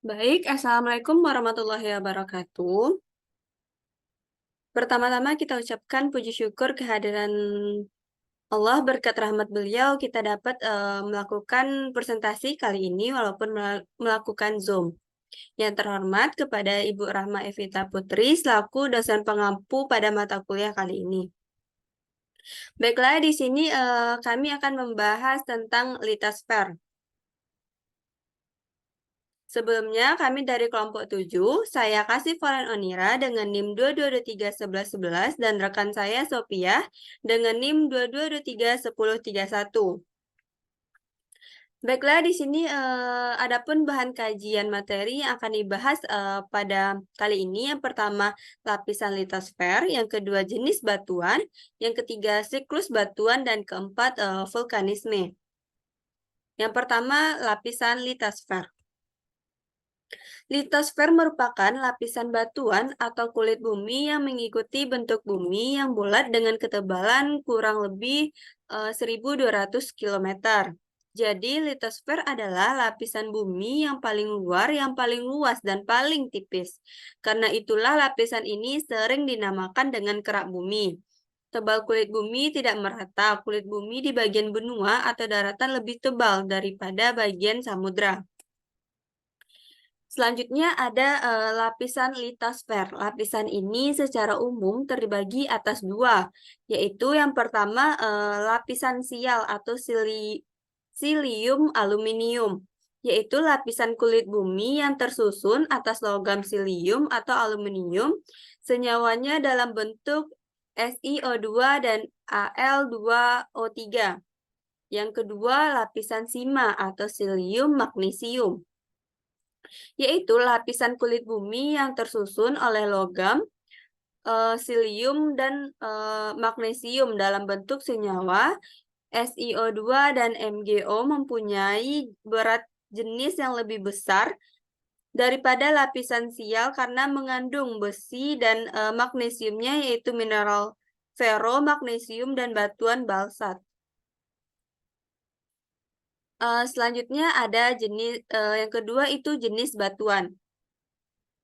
Baik, Assalamualaikum warahmatullahi wabarakatuh. Pertama-tama kita ucapkan puji syukur kehadiran Allah, berkat rahmat beliau kita dapat melakukan presentasi kali ini walaupun melakukan Zoom. Yang terhormat kepada Ibu Rahma Evita Putri selaku dosen pengampu pada mata kuliah kali ini. Baiklah, di sini kami akan membahas tentang litosfer. Sebelumnya, kami dari kelompok 7, saya Kasih Valen Onira dengan NIM 22231111 dan rekan saya Sophia dengan NIM 22231031. Baiklah, di sini adapun bahan kajian materi yang akan dibahas pada kali ini. Yang pertama, lapisan litosfer, yang kedua jenis batuan, yang ketiga siklus batuan, dan keempat vulkanisme. Yang pertama, lapisan litosfer. Litosfer merupakan lapisan batuan atau kulit bumi yang mengikuti bentuk bumi yang bulat dengan ketebalan kurang lebih 1.200 km. Jadi, litosfer adalah lapisan bumi yang paling luar, yang paling luas, dan paling tipis. Karena itulah lapisan ini sering dinamakan dengan kerak bumi. Tebal kulit bumi tidak merata. Kulit bumi di bagian benua atau daratan lebih tebal daripada bagian samudra. Selanjutnya ada lapisan litosfer. Lapisan ini secara umum terbagi atas dua, yaitu yang pertama lapisan sial atau silium aluminium, yaitu lapisan kulit bumi yang tersusun atas logam silium atau aluminium, senyawanya dalam bentuk SiO2 dan Al2O3. Yang kedua, lapisan sima atau silium magnesium, yaitu lapisan kulit bumi yang tersusun oleh logam, silium, dan magnesium dalam bentuk senyawa. SiO2 dan MgO mempunyai berat jenis yang lebih besar daripada lapisan sial karena mengandung besi dan magnesiumnya, yaitu mineral fero, magnesium, dan batuan balsat. Selanjutnya ada jenis yang kedua itu jenis batuan.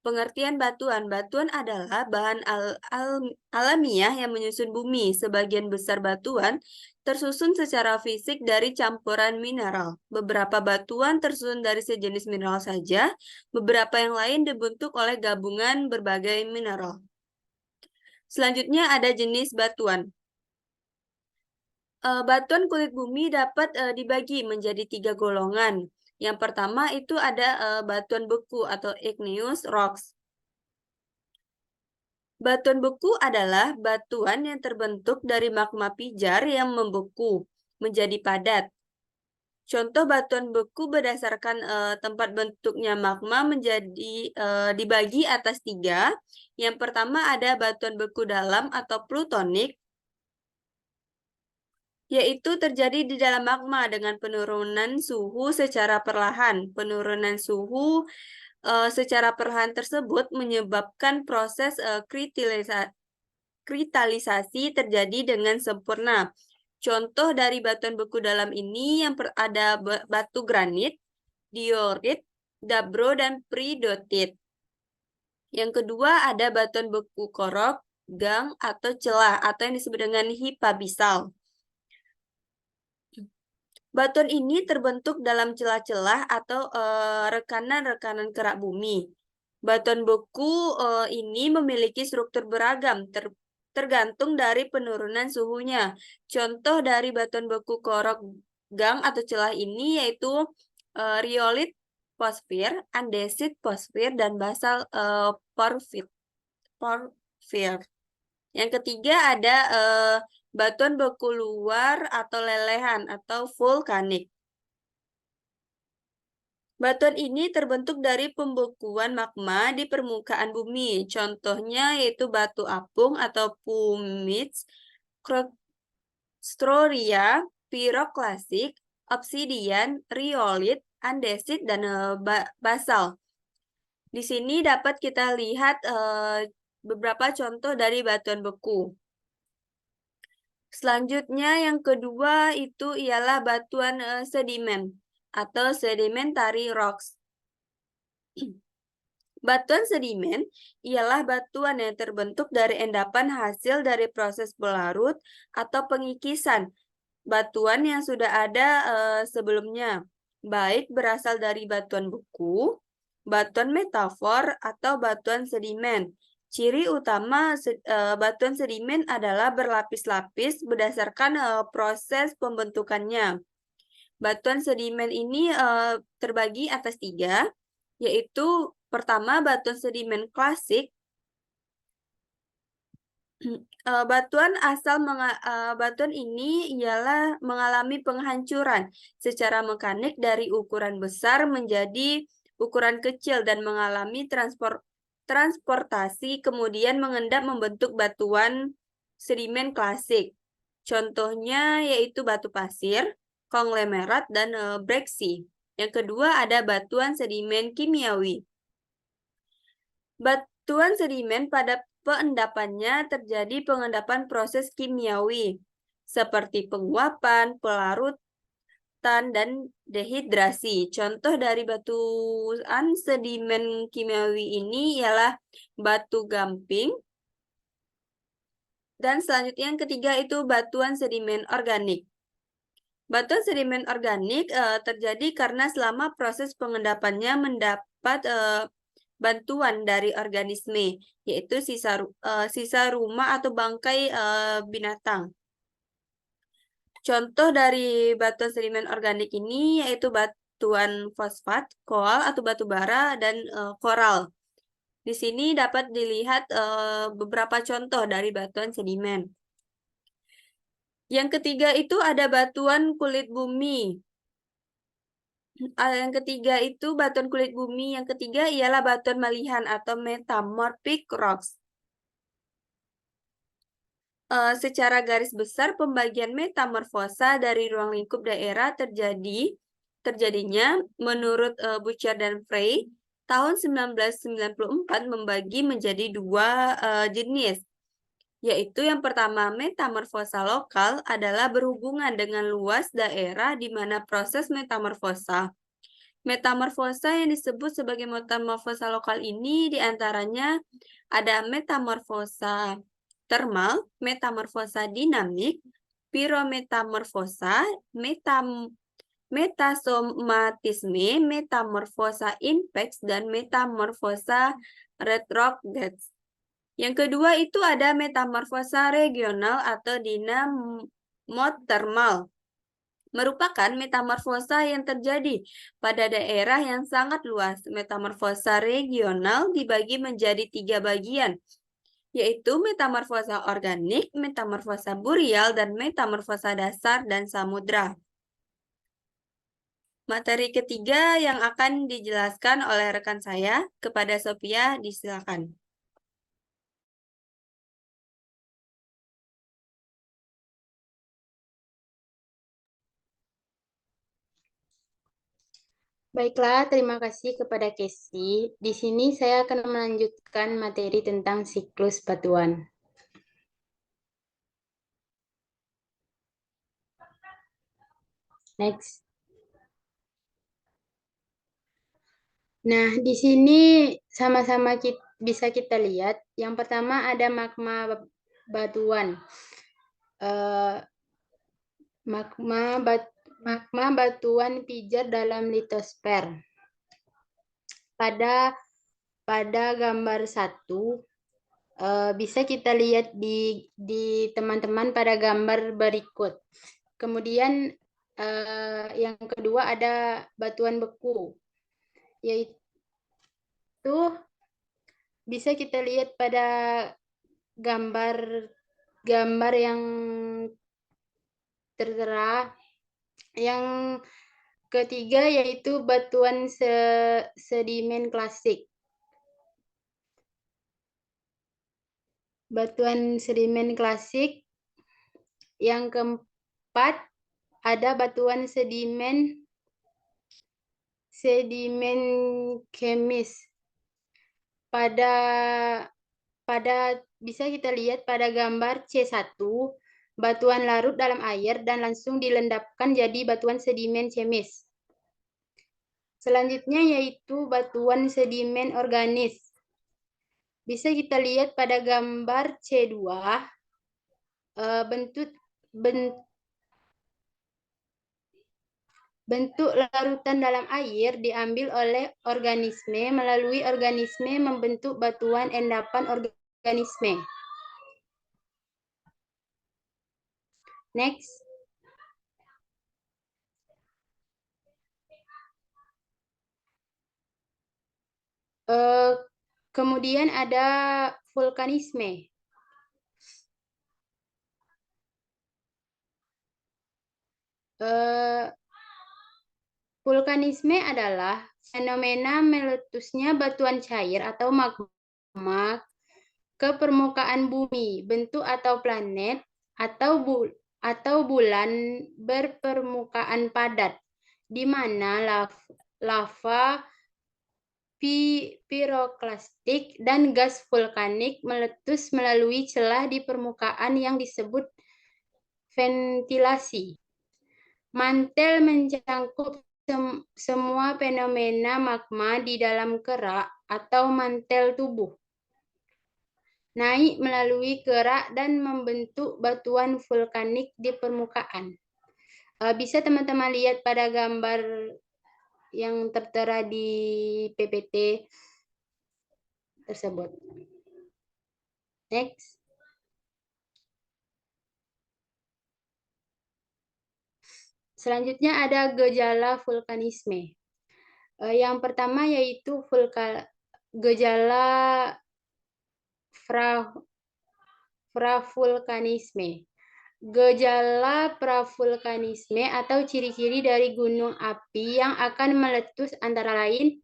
Pengertian batuan. Batuan adalah bahan alamiah yang menyusun bumi. Sebagian besar batuan tersusun secara fisik dari campuran mineral. Beberapa batuan tersusun dari sejenis mineral saja, beberapa yang lain dibentuk oleh gabungan berbagai mineral. Selanjutnya ada jenis batuan. Batuan kulit bumi dapat dibagi menjadi 3 golongan. Yang pertama itu ada batuan beku atau igneous rocks. Batuan beku adalah batuan yang terbentuk dari magma pijar yang membeku menjadi padat. Contoh batuan beku berdasarkan tempat bentuknya magma menjadi dibagi atas 3. Yang pertama ada batuan beku dalam atau plutonik, yaitu terjadi di dalam magma dengan penurunan suhu secara perlahan. Penurunan suhu secara perlahan tersebut menyebabkan proses kristalisasi terjadi dengan sempurna. Contoh dari batuan beku dalam ini yang ada batu granit, diorit, dabro, dan peridotit. Yang kedua ada batuan beku korok, gang, atau celah, atau yang disebut dengan hipabisal. Batuan ini terbentuk dalam celah-celah atau rekanan-rekanan kerak bumi. Batuan beku ini memiliki struktur beragam, tergantung dari penurunan suhunya. Contoh dari batuan beku korok gang atau celah ini yaitu riolit fosfir, andesit fosfir, dan basal porfir. Yang ketiga ada batuan beku luar atau lelehan atau vulkanik. Batuan ini terbentuk dari pembekuan magma di permukaan bumi. Contohnya yaitu batu apung atau pumice, stroria, piroklasik, obsidian, riolit, andesit, dan basal. Di sini dapat kita lihat beberapa contoh dari batuan beku. Selanjutnya yang kedua itu ialah batuan sedimen atau sedimentary rocks. Batuan sedimen ialah batuan yang terbentuk dari endapan hasil dari proses pelarut atau pengikisan batuan yang sudah ada sebelumnya, baik berasal dari batuan beku, batuan metafor, atau batuan sedimen. Ciri utama batuan sedimen adalah berlapis-lapis berdasarkan proses pembentukannya. Batuan sedimen ini terbagi atas 3, yaitu pertama batuan sedimen klasik. Batuan ini ialah mengalami penghancuran secara mekanik dari ukuran besar menjadi ukuran kecil dan mengalami transportasi kemudian mengendap membentuk batuan sedimen klasik. Contohnya yaitu batu pasir, konglomerat, dan breksi. Yang kedua ada batuan sedimen kimiawi. Batuan sedimen pada peendapannya terjadi pengendapan proses kimiawi, seperti penguapan, pelarutan, dan dehidrasi. Contoh dari batuan sedimen kimiawi ini ialah batu gamping. Dan selanjutnya yang ketiga itu batuan sedimen organik. Batuan sedimen organik terjadi karena selama proses pengendapannya mendapat bantuan dari organisme, yaitu sisa rumah atau bangkai binatang. Contoh dari batuan sedimen organik ini yaitu batuan fosfat, koal atau batu bara, dan koral. Di sini dapat dilihat beberapa contoh dari batuan sedimen. Yang ketiga itu ada batuan kulit bumi. Yang ketiga itu batuan kulit bumi. Yang ketiga ialah batuan malihan atau metamorphic rocks. Secara garis besar, pembagian metamorfosa dari ruang lingkup daerah terjadinya menurut Butcher dan Frey tahun 1994 membagi menjadi 2 jenis, yaitu yang pertama metamorfosa lokal adalah berhubungan dengan luas daerah di mana proses metamorfosa. Metamorfosa yang disebut sebagai metamorfosa lokal ini diantaranya ada metamorfosa termal, metamorfosa dinamik, pirometamorfosa, metasomatisme, metamorfosa impact, dan metamorfosa retrograde. Yang kedua itu ada metamorfosa regional atau dinamothermal. Merupakan metamorfosa yang terjadi pada daerah yang sangat luas. Metamorfosa regional dibagi menjadi 3 bagian, yaitu metamorfosa organik, metamorfosa burial, dan metamorfosa dasar dan samudra. Materi ketiga yang akan dijelaskan oleh rekan saya, kepada Sophia, disilakan. Baiklah, terima kasih kepada Casey. Di sini saya akan melanjutkan materi tentang siklus batuan. Next. Nah, di sini sama-sama bisa kita lihat. Yang pertama ada magma batuan. Magma batuan pijar dalam litosfer. Pada gambar 1 bisa kita lihat di teman-teman pada gambar berikut. Kemudian yang kedua ada batuan beku, yaitu bisa kita lihat pada gambar yang tertera. Yang ketiga yaitu batuan sedimen klasik. Batuan sedimen klasik. Yang keempat ada batuan sedimen kemis. Pada bisa kita lihat pada gambar C1, batuan larut dalam air dan langsung dilendapkan jadi batuan sedimen kemis. Selanjutnya yaitu batuan sedimen organis. Bisa kita lihat pada gambar C2, bentuk larutan dalam air diambil oleh organisme, melalui organisme membentuk batuan endapan organisme. Next. Kemudian ada vulkanisme. Vulkanisme adalah fenomena meletusnya batuan cair atau magma ke permukaan bumi, bentuk atau planet, atau bulan berpermukaan padat, di mana lava piroklastik dan gas vulkanik meletus melalui celah di permukaan yang disebut ventilasi. Mantel mencangkup semua fenomena magma di dalam kerak atau mantel tubuh. Naik melalui kerak dan membentuk batuan vulkanik di permukaan. Bisa teman-teman lihat pada gambar yang tertera di PPT tersebut. Next. Selanjutnya ada gejala vulkanisme. Yang pertama yaitu gejala pravulkanisme. Gejala pravulkanisme atau ciri-ciri dari gunung api yang akan meletus antara lain,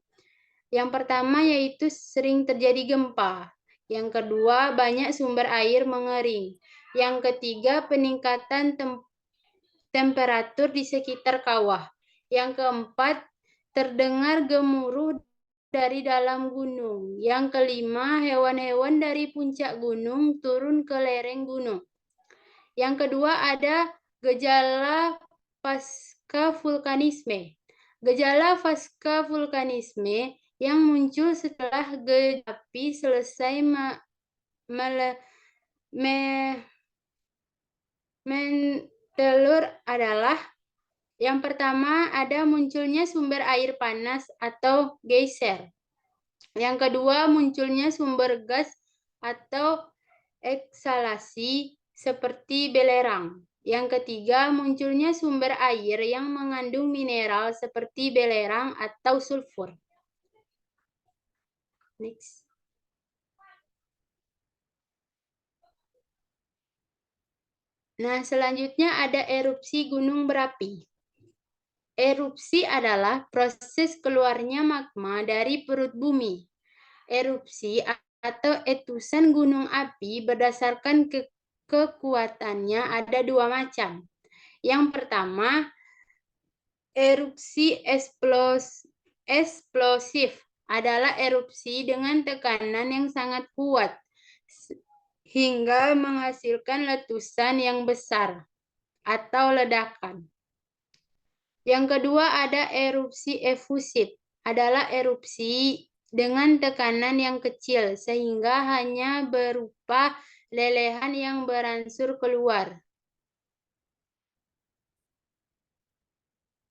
yang pertama yaitu sering terjadi gempa. Yang kedua, banyak sumber air mengering. Yang ketiga, peningkatan temperatur di sekitar kawah. Yang keempat, terdengar gemuruh dari dalam gunung. Yang kelima, hewan-hewan dari puncak gunung turun ke lereng gunung. Yang kedua ada gejala pasca vulkanisme. Gejala pasca vulkanisme yang muncul setelah api selesai mentelur adalah yang pertama ada munculnya sumber air panas atau geyser. Yang kedua munculnya sumber gas atau eksalasi seperti belerang. Yang ketiga, munculnya sumber air yang mengandung mineral seperti belerang atau sulfur. Next. Nah, selanjutnya ada erupsi gunung berapi. Erupsi adalah proses keluarnya magma dari perut bumi. Erupsi atau letusan gunung api berdasarkan kekuatannya ada dua macam. Yang pertama, erupsi eksplosif adalah erupsi dengan tekanan yang sangat kuat hingga menghasilkan letusan yang besar atau ledakan. Yang kedua ada erupsi efusif, adalah erupsi dengan tekanan yang kecil sehingga hanya berupa lelehan yang beransur keluar.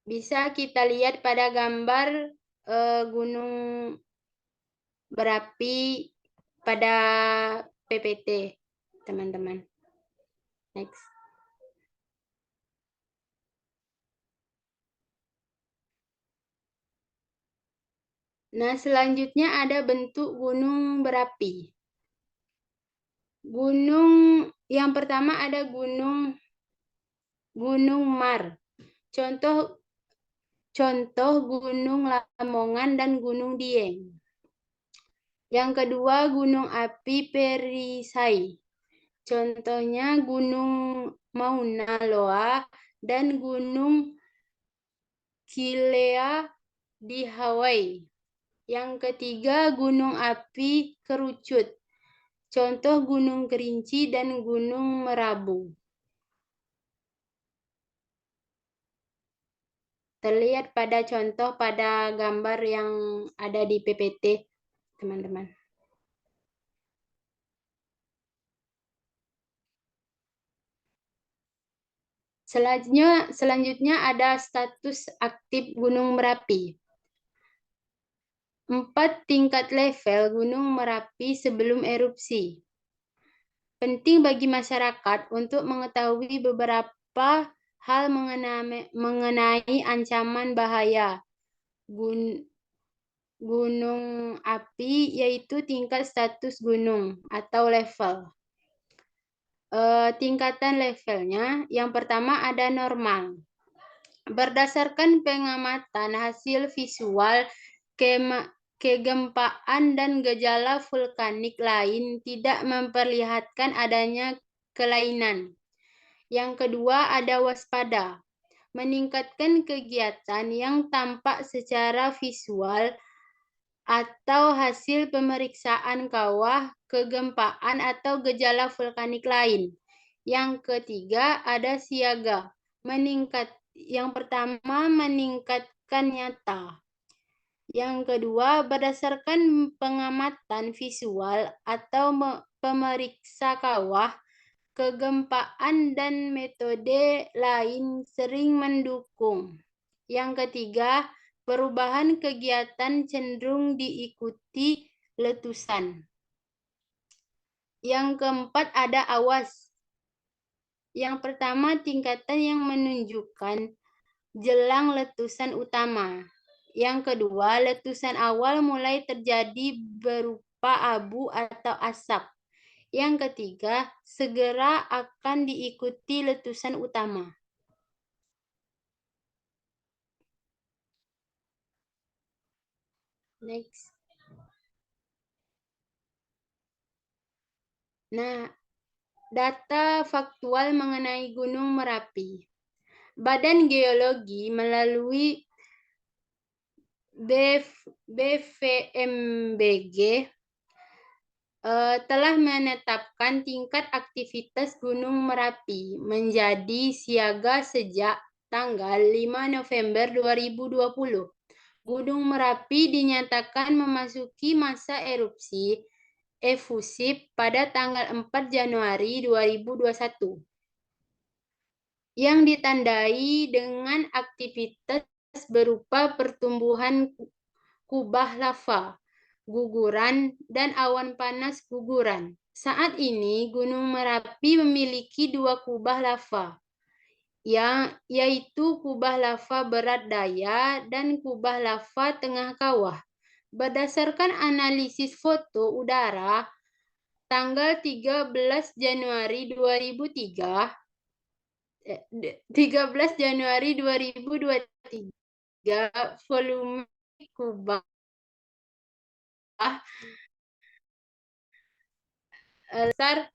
Bisa kita lihat pada gambar gunung berapi pada PPT, teman-teman. Next. Nah, selanjutnya ada bentuk gunung berapi. Gunung yang pertama ada Gunung Mar. Contoh Gunung Lamongan dan Gunung Dieng. Yang kedua Gunung Api Perisai. Contohnya Gunung Mauna Loa dan Gunung Kilea di Hawaii. Yang ketiga Gunung Api Kerucut. Contoh Gunung Kerinci dan Gunung Merabu. Terlihat pada contoh pada gambar yang ada di PPT, teman-teman. Selanjutnya ada status aktif Gunung Merapi. 4 tingkat level Gunung Merapi sebelum erupsi. Penting bagi masyarakat untuk mengetahui beberapa hal mengenai ancaman bahaya gunung api, yaitu tingkat status gunung atau level. Tingkatan levelnya, yang pertama ada normal. Berdasarkan pengamatan hasil visual, kegempaan dan gejala vulkanik lain tidak memperlihatkan adanya kelainan. Yang kedua ada waspada. Meningkatkan kegiatan yang tampak secara visual atau hasil pemeriksaan kawah, kegempaan atau gejala vulkanik lain. Yang ketiga ada siaga. Yang pertama meningkatkan nyata. Yang kedua berdasarkan pengamatan visual atau pemeriksa kawah, kegempaan dan metode lain sering mendukung. Yang ketiga, perubahan kegiatan cenderung diikuti letusan. Yang keempat ada awas. Yang pertama, tingkatan yang menunjukkan jelang letusan utama. Yang kedua, letusan awal mulai terjadi berupa abu atau asap. Yang ketiga, segera akan diikuti letusan utama. Next. Nah, data faktual mengenai Gunung Merapi. Badan Geologi melalui BVMBG telah menetapkan tingkat aktivitas Gunung Merapi menjadi siaga sejak tanggal 5 November 2020. Gunung Merapi dinyatakan memasuki masa erupsi efusif pada tanggal 4 Januari 2021 yang ditandai dengan aktivitas berupa pertumbuhan kubah lava, guguran, dan awan panas guguran. Saat ini, Gunung Merapi memiliki 2 kubah lava, yaitu kubah lava berat daya dan kubah lava tengah kawah. Berdasarkan analisis foto udara tanggal 13 Januari 2023, volume kubah besar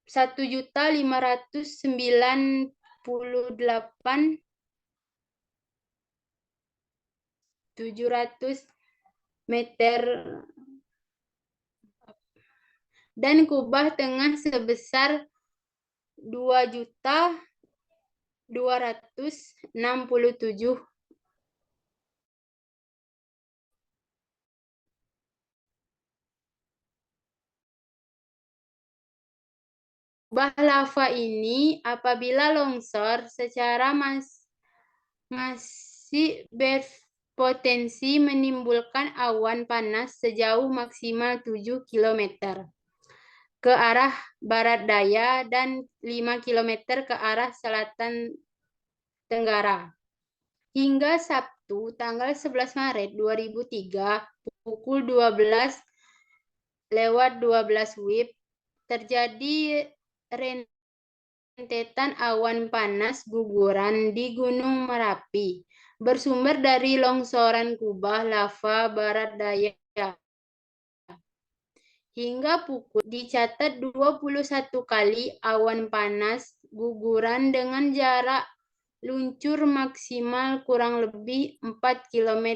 1.598.700 meter dan kubah tengah sebesar 2.267. Kubah lava ini apabila longsor secara masih berpotensi menimbulkan awan panas sejauh maksimal 7 km ke arah barat daya dan 5 km ke arah selatan tenggara. Hingga Sabtu tanggal 11 Maret 2003 pukul 12:12 WIB terjadi rentetan awan panas guguran di Gunung Merapi bersumber dari longsoran kubah lava barat daya. Hingga pukul dicatat 21 kali awan panas guguran dengan jarak luncur maksimal kurang lebih 4 km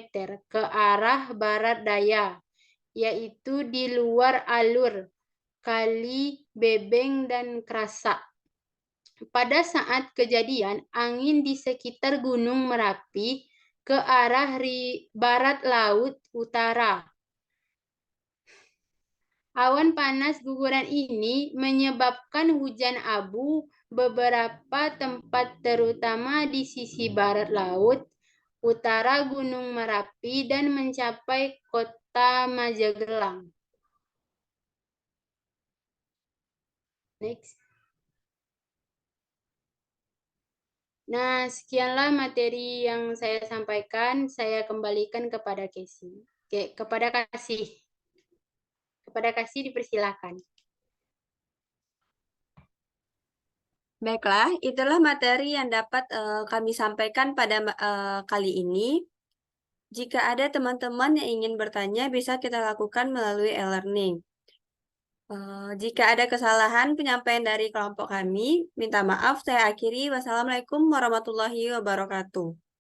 ke arah barat daya, yaitu di luar alur Kali Bebeng dan Krasak. pada saat kejadian, angin di sekitar Gunung Merapi ke arah barat laut utara. Awan panas guguran ini menyebabkan hujan abu beberapa tempat terutama di sisi barat laut utara Gunung Merapi dan mencapai kota Magelang. Next. Nah, sekianlah materi yang saya sampaikan. Saya kembalikan kepada Casey. Kepada Kasih. Kepada Kasih dipersilakan. Baiklah, itulah materi yang dapat kami sampaikan pada kali ini. Jika ada teman-teman yang ingin bertanya, bisa kita lakukan melalui e-learning. Jika ada kesalahan penyampaian dari kelompok kami, minta maaf. Saya akhiri. Wassalamualaikum warahmatullahi wabarakatuh.